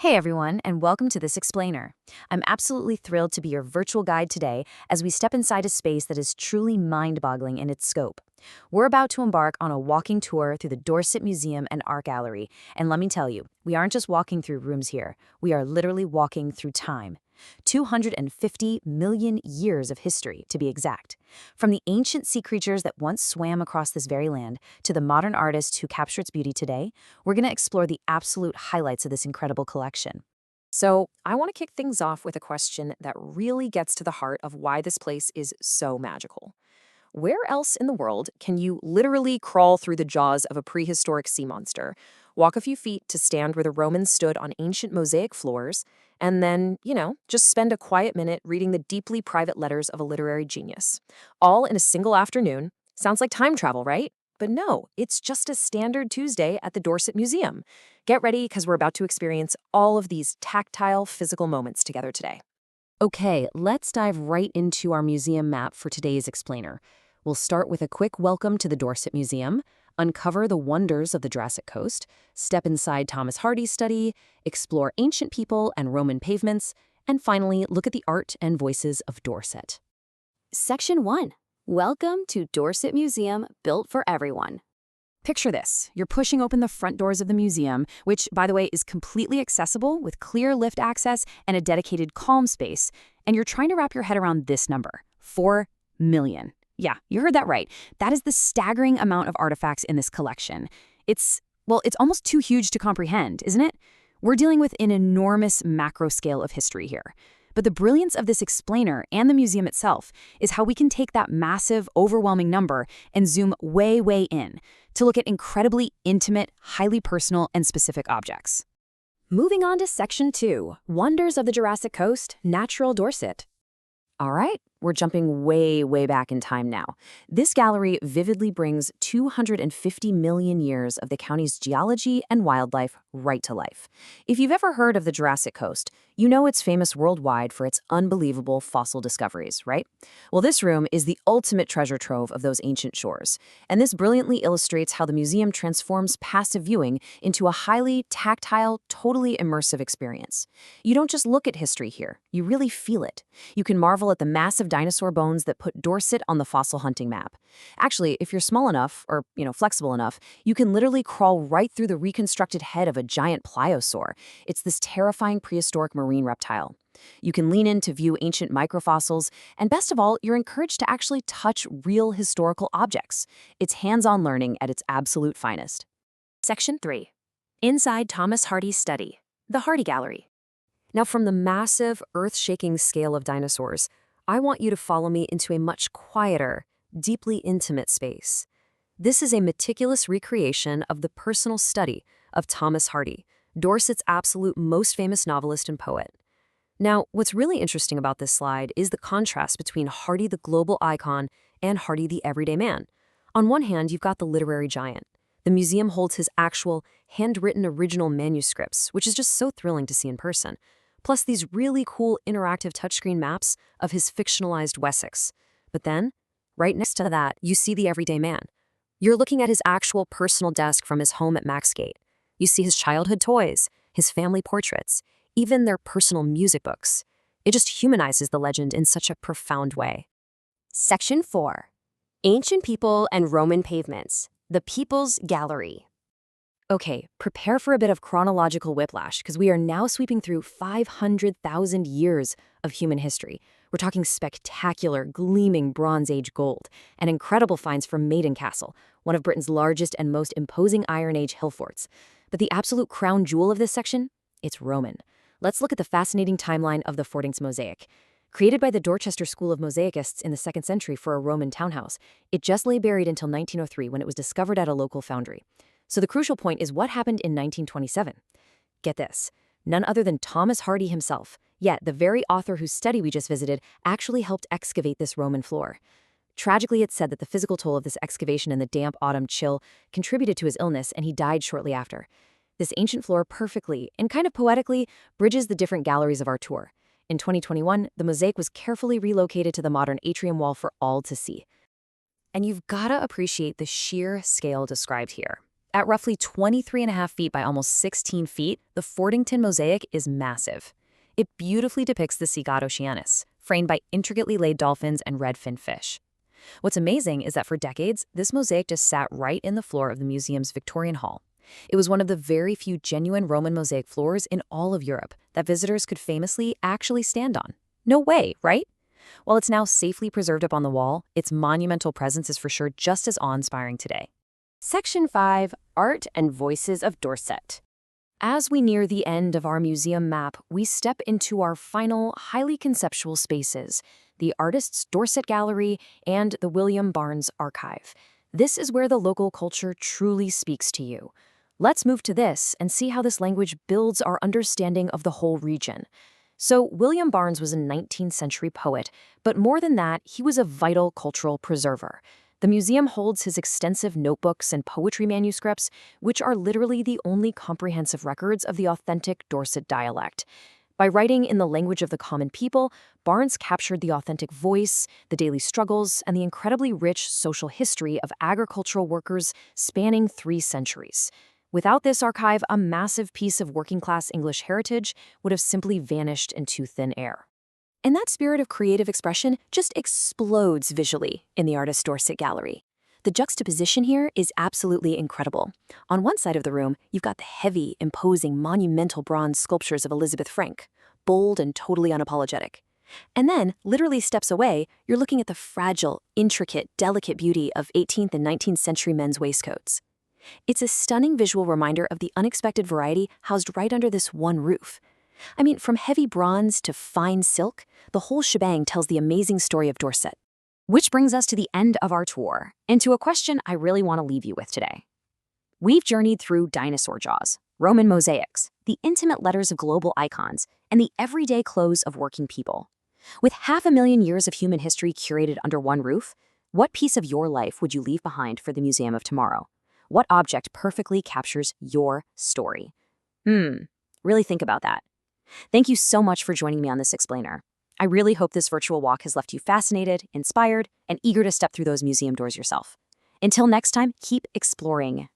Hey everyone, and welcome to this explainer. I'm absolutely thrilled to be your virtual guide today as we step inside a space that is truly mind-boggling in its scope. We're about to embark on a walking tour through the Dorset Museum and Art Gallery, and let me tell you, we aren't just walking through rooms here, we are literally walking through time. 250 million years of history, to be exact. From the ancient sea creatures that once swam across this very land to the modern artists who capture its beauty today, we're going to explore the absolute highlights of this incredible collection. So, I want to kick things off with a question that really gets to the heart of why this place is so magical. Where else in the world can you literally crawl through the jaws of a prehistoric sea monster, walk a few feet to stand where the Romans stood on ancient mosaic floors, and then, just spend a quiet minute reading the deeply private letters of a literary genius? All in a single afternoon. Sounds like time travel, right? But no, it's just a standard Tuesday at the Dorset Museum. Get ready because we're about to experience all of these tactile, physical moments together today. Okay, let's dive right into our museum map for today's explainer. We'll start with a quick welcome to the Dorset Museum, uncover the wonders of the Jurassic Coast, step inside Thomas Hardy's study, explore ancient people and Roman pavements, and finally look at the art and voices of Dorset. Section 1. Welcome to Dorset Museum, built for everyone. Picture this. You're pushing open the front doors of the museum, which, by the way, is completely accessible with clear lift access and a dedicated calm space, and you're trying to wrap your head around this number, 4 million. Yeah, you heard that right. That is the staggering amount of artifacts in this collection. It's almost too huge to comprehend, isn't it? We're dealing with an enormous macro scale of history here. But the brilliance of this explainer and the museum itself is how we can take that massive, overwhelming number and zoom way, way in to look at incredibly intimate, highly personal, and specific objects. Moving on to Section 2. Wonders of the Jurassic Coast, Natural Dorset. All right, we're jumping way, way back in time now. This gallery vividly brings 250 million years of the county's geology and wildlife right to life. If you've ever heard of the Jurassic Coast, you know it's famous worldwide for its unbelievable fossil discoveries, right? Well, this room is the ultimate treasure trove of those ancient shores, and this brilliantly illustrates how the museum transforms passive viewing into a highly tactile, totally immersive experience. You don't just look at history here, you really feel it. You can marvel at the massive dinosaur bones that put Dorset on the fossil hunting map. Actually, if you're small enough, or flexible enough, you can literally crawl right through the reconstructed head of a giant pliosaur. It's this terrifying prehistoric marine reptile. You can lean in to view ancient microfossils, and best of all, you're encouraged to actually touch real historical objects. It's hands-on learning at its absolute finest. Section 3. Inside Thomas Hardy's study, the Hardy Gallery. Now, from the massive, earth-shaking scale of dinosaurs, I want you to follow me into a much quieter, deeply intimate space. This is a meticulous recreation of the personal study of Thomas Hardy, Dorset's absolute most famous novelist and poet. Now, what's really interesting about this slide is the contrast between Hardy the global icon and Hardy the everyday man. On one hand, you've got the literary giant. The museum holds his actual, handwritten original manuscripts, which is just so thrilling to see in person. Plus these really cool interactive touchscreen maps of his fictionalized Wessex. But then, right next to that, you see the everyday man. You're looking at his actual personal desk from his home at Maxgate. You see his childhood toys, his family portraits, even their personal music books. It just humanizes the legend in such a profound way. Section 4. Ancient People and Roman Pavements, the People's Gallery. Okay, prepare for a bit of chronological whiplash because we are now sweeping through 500,000 years of human history. We're talking spectacular, gleaming Bronze Age gold and incredible finds from Maiden Castle, one of Britain's largest and most imposing Iron Age hill forts. But the absolute crown jewel of this section? It's Roman. Let's look at the fascinating timeline of the Fordings mosaic. Created by the Dorchester School of Mosaicists in the 2nd century for a Roman townhouse, it just lay buried until 1903 when it was discovered at a local foundry. So the crucial point is what happened in 1927. Get this, none other than Thomas Hardy himself, yet the very author whose study we just visited, actually helped excavate this Roman floor. Tragically, it's said that the physical toll of this excavation in the damp autumn chill contributed to his illness, and he died shortly after. This ancient floor perfectly, and kind of poetically, bridges the different galleries of our tour. In 2021, the mosaic was carefully relocated to the modern atrium wall for all to see. And you've gotta appreciate the sheer scale described here. At roughly 23.5 feet by almost 16 feet, the Fordington mosaic is massive. It beautifully depicts the Sea oceanus, framed by intricately laid dolphins and red-finned fish. What's amazing is that for decades, this mosaic just sat right in the floor of the museum's Victorian Hall. It was one of the very few genuine Roman mosaic floors in all of Europe that visitors could famously actually stand on. No way, right? While it's now safely preserved up on the wall, its monumental presence is for sure just as awe-inspiring today. Section 5, Art and Voices of Dorset. As we near the end of our museum map, we step into our final, highly conceptual spaces, the Artists' Dorset Gallery and the William Barnes Archive. This is where the local culture truly speaks to you. Let's move to this and see how this language builds our understanding of the whole region. So, William Barnes was a 19th century poet, but more than that, he was a vital cultural preserver. The museum holds his extensive notebooks and poetry manuscripts, which are literally the only comprehensive records of the authentic Dorset dialect. By writing in the language of the common people, Barnes captured the authentic voice, the daily struggles, and the incredibly rich social history of agricultural workers spanning 3 centuries. Without this archive, a massive piece of working-class English heritage would have simply vanished into thin air. And that spirit of creative expression just explodes visually in the Artists' Dorset Gallery. The juxtaposition here is absolutely incredible. On one side of the room, you've got the heavy, imposing, monumental bronze sculptures of Elizabeth Frank, bold and totally unapologetic. And then, literally steps away, you're looking at the fragile, intricate, delicate beauty of 18th and 19th century men's waistcoats. It's a stunning visual reminder of the unexpected variety housed right under this one roof. I mean, from heavy bronze to fine silk, the whole shebang tells the amazing story of Dorset. Which brings us to the end of our tour, and to a question I really want to leave you with today. We've journeyed through dinosaur jaws, Roman mosaics, the intimate letters of global icons, and the everyday clothes of working people. With 500,000 years of human history curated under one roof, what piece of your life would you leave behind for the Museum of Tomorrow? What object perfectly captures your story? Really think about that. Thank you so much for joining me on this explainer. I really hope this virtual walk has left you fascinated, inspired, and eager to step through those museum doors yourself. Until next time, keep exploring.